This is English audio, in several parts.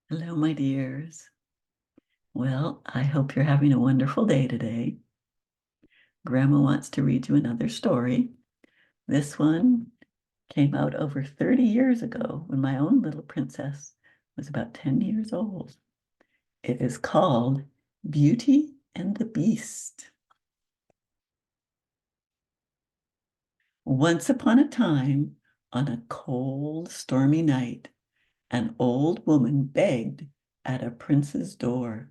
Hello, my dears. Well, I hope you're having a wonderful day today. Grandma wants to read you another story. This one came out over 30 years ago when my own little princess was about 10 years old. It is called Beauty and the Beast. Once upon a time, on a cold, stormy night, an old woman begged at a prince's door.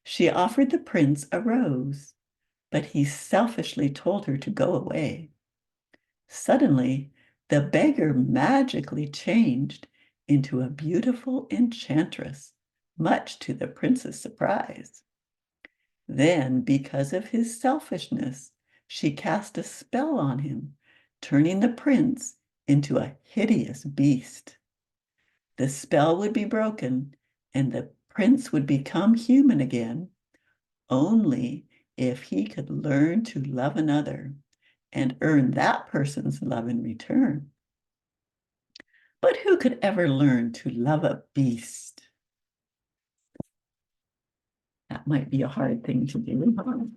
She offered the prince a rose, but he selfishly told her to go away. Suddenly, the beggar magically changed into a beautiful enchantress, much to the prince's surprise. Then, because of his selfishness, she cast a spell on him, turning the prince into a hideous beast. The spell would be broken, and the prince would become human again, only if he could learn to love another and earn that person's love in return. But who could ever learn to love a beast? That might be a hard thing to do.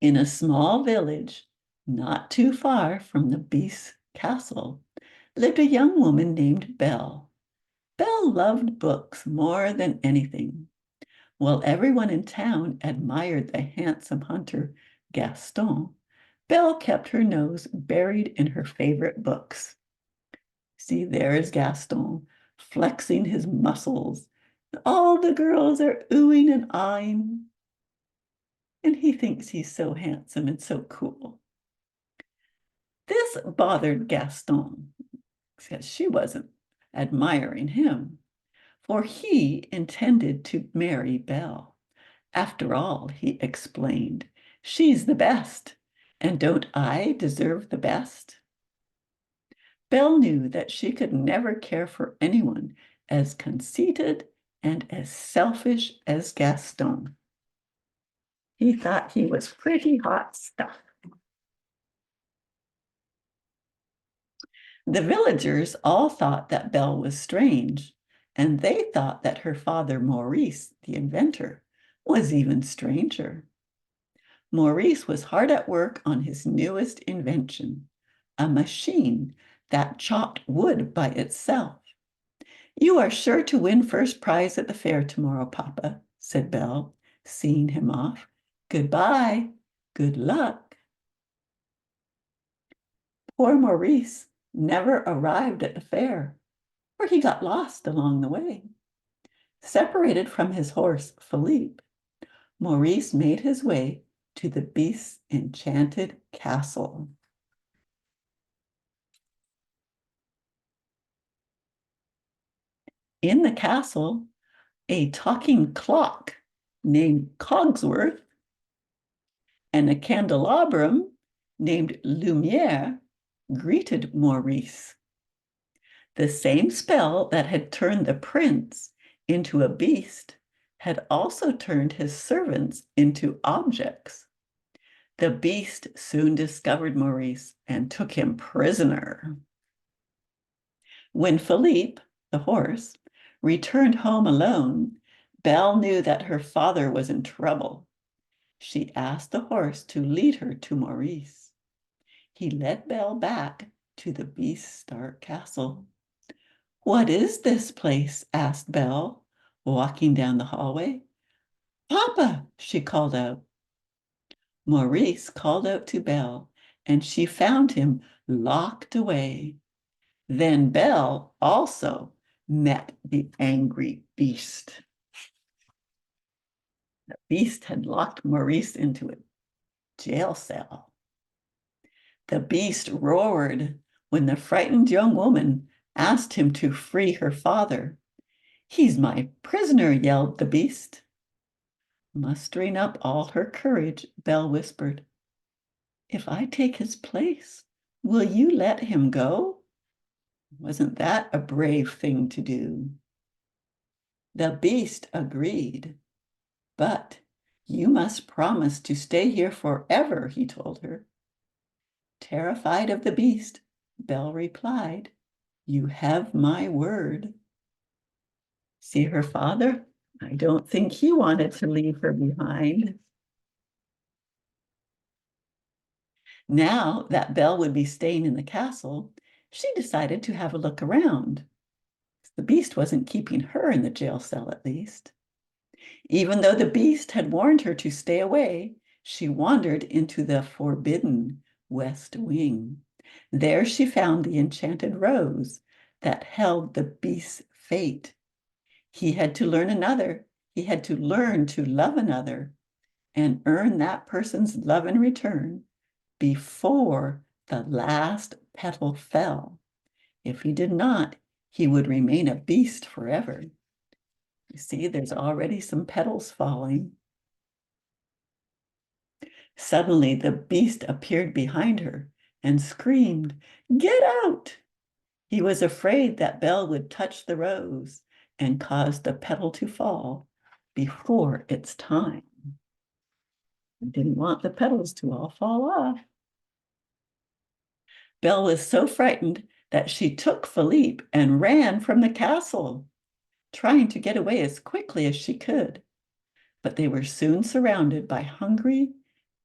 In a small village, not too far from the beast's castle, lived a young woman named Belle. Belle loved books more than anything. While everyone in town admired the handsome hunter Gaston, Belle kept her nose buried in her favorite books. See, there is Gaston, flexing his muscles. All the girls are oohing and eyeing, and he thinks he's so handsome and so cool. This bothered Gaston, because she wasn't admiring him, for he intended to marry Belle. After all, he explained, she's the best, and don't I deserve the best? Belle knew that she could never care for anyone as conceited and as selfish as Gaston. He thought he was pretty hot stuff. The villagers all thought that Belle was strange, and they thought that her father Maurice, the inventor, was even stranger. Maurice was hard at work on his newest invention, a machine that chopped wood by itself. You are sure to win first prize at the fair tomorrow, Papa, said Belle, seeing him off. Goodbye. Good luck. Poor Maurice never arrived at the fair, for he got lost along the way. Separated from his horse, Philippe, Maurice made his way to the beast's enchanted castle. In the castle, a talking clock named Cogsworth and a candelabrum named Lumiere greeted Maurice. The same spell that had turned the prince into a beast had also turned his servants into objects. The beast soon discovered Maurice and took him prisoner. When Philippe, the horse, returned home alone, Belle knew that her father was in trouble. She asked the horse to lead her to Maurice. He led Belle back to the beast's dark castle. What is this place? Asked Belle, walking down the hallway. Papa, she called out. Maurice called out to Belle, and she found him locked away. Then Belle also met the angry beast. The beast had locked Maurice into a jail cell. The beast roared when the frightened young woman asked him to free her father. He's my prisoner, yelled the beast. Mustering up all her courage, Belle whispered, if I take his place, will you let him go? Wasn't that a brave thing to do? The beast agreed, but you must promise to stay here forever, he told her. Terrified of the beast, Belle replied, You have my word. See her father? I don't think he wanted to leave her behind. Now that Belle would be staying in the castle, she decided to have a look around. The beast wasn't keeping her in the jail cell, at least. Even though the beast had warned her to stay away, she wandered into the forbidden West Wing. There she found the enchanted rose that held the beast's fate. He had to learn another. He had to learn to love another and earn that person's love in return before the last petal fell. If he did not, he would remain a beast forever. You see, there's already some petals falling. Suddenly, the beast appeared behind her and screamed, "Get out!" He was afraid that Belle would touch the rose and cause the petal to fall before its time. He didn't want the petals to all fall off. Belle was so frightened that she took Philippe and ran from the castle, trying to get away as quickly as she could. But they were soon surrounded by hungry,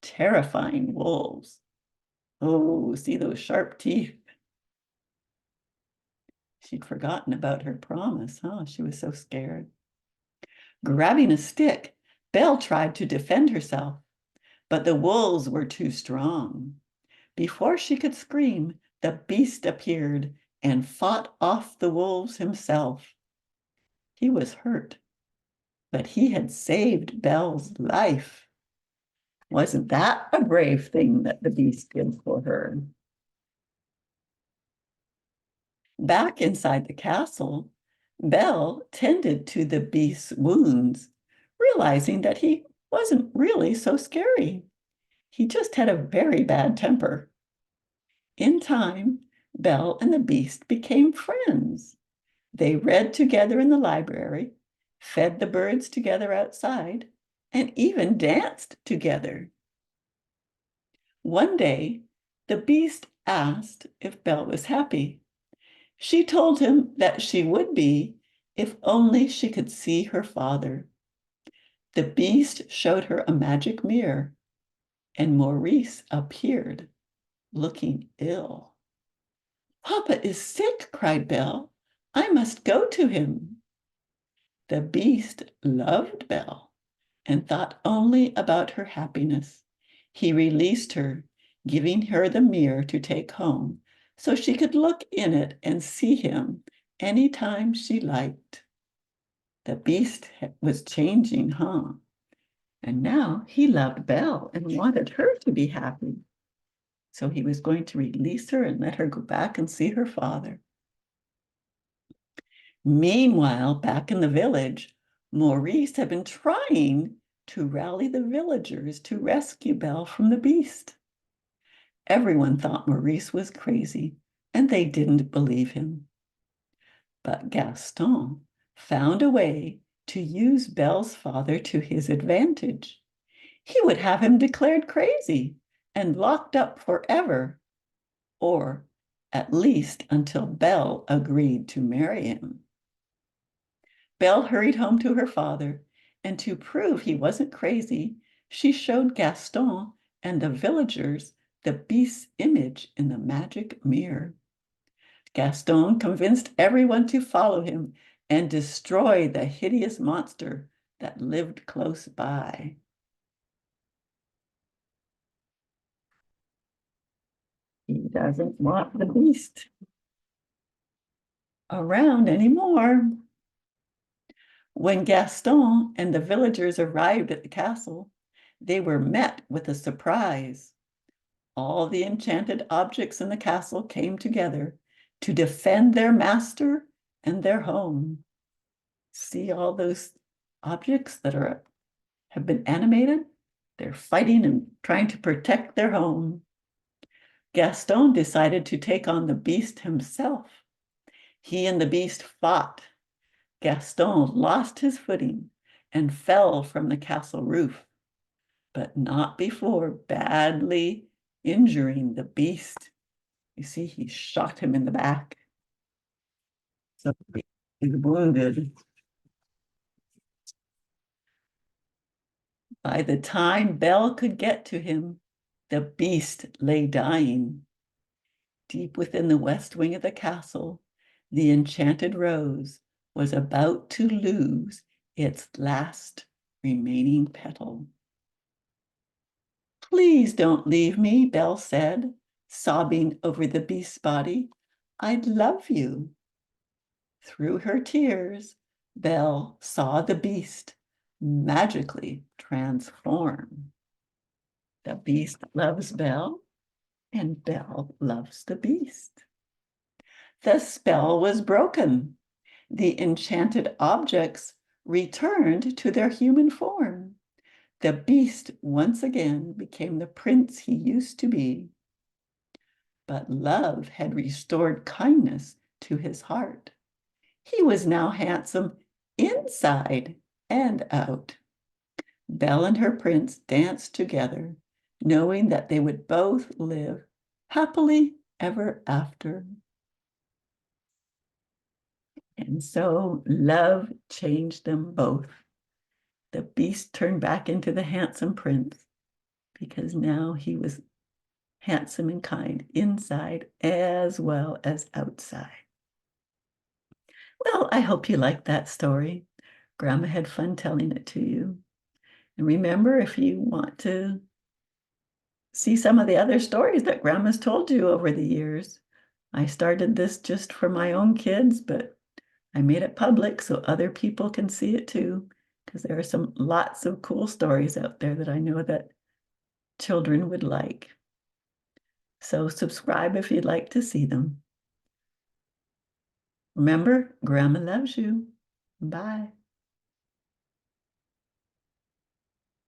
terrifying wolves. Oh, see those sharp teeth. She'd forgotten about her promise, huh? She was so scared. Grabbing a stick, Belle tried to defend herself, but the wolves were too strong. Before she could scream, the beast appeared and fought off the wolves himself. He was hurt, but he had saved Belle's life. Wasn't that a brave thing that the beast did for her? Back inside the castle, Belle tended to the beast's wounds, realizing that he wasn't really so scary. He just had a very bad temper. In time, Belle and the beast became friends. They read together in the library, fed the birds together outside, and even danced together. One day, the beast asked if Belle was happy. She told him that she would be if only she could see her father. The beast showed her a magic mirror, and Maurice appeared, looking ill. "Papa is sick," cried Belle. "I must go to him." The beast loved Belle and thought only about her happiness. He released her, giving her the mirror to take home so she could look in it and see him anytime she liked. The beast was changing, huh? And now he loved Belle and wanted her to be happy. So he was going to release her and let her go back and see her father. Meanwhile, back in the village, Maurice had been trying to rally the villagers to rescue Belle from the beast. Everyone thought Maurice was crazy, and they didn't believe him. But Gaston found a way to use Belle's father to his advantage. He would have him declared crazy and locked up forever, or at least until Belle agreed to marry him. Belle hurried home to her father, and to prove he wasn't crazy, she showed Gaston and the villagers the beast's image in the magic mirror. Gaston convinced everyone to follow him and destroy the hideous monster that lived close by. He doesn't want the beast around anymore. When Gaston and the villagers arrived at the castle, they were met with a surprise. All the enchanted objects in the castle came together to defend their master and their home. See all those objects that have been animated? They're fighting and trying to protect their home. Gaston decided to take on the beast himself. He and the beast fought. Gaston lost his footing and fell from the castle roof, but not before badly injuring the beast. You see, he shot him in the back. So he's wounded. By the time Belle could get to him, the beast lay dying. Deep within the west wing of the castle, the enchanted rose was about to lose its last remaining petal. Please don't leave me, Belle said, sobbing over the beast's body. I love you. Through her tears, Belle saw the beast magically transform. The beast loves Belle, and Belle loves the beast. The spell was broken. The enchanted objects returned to their human form. The beast once again became the prince he used to be. But love had restored kindness to his heart. He was now handsome inside and out. Belle and her prince danced together, knowing that they would both live happily ever after. And so love changed them both. The beast turned back into the handsome prince because now he was handsome and kind inside as well as outside. Well, I hope you liked that story. Grandma had fun telling it to you. And remember, if you want to see some of the other stories that Grandma's told you over the years, I started this just for my own kids, but I made it public so other people can see it too, because there are some lots of cool stories out there that I know that children would like. So subscribe if you'd like to see them. Remember, Grandma loves you. Bye.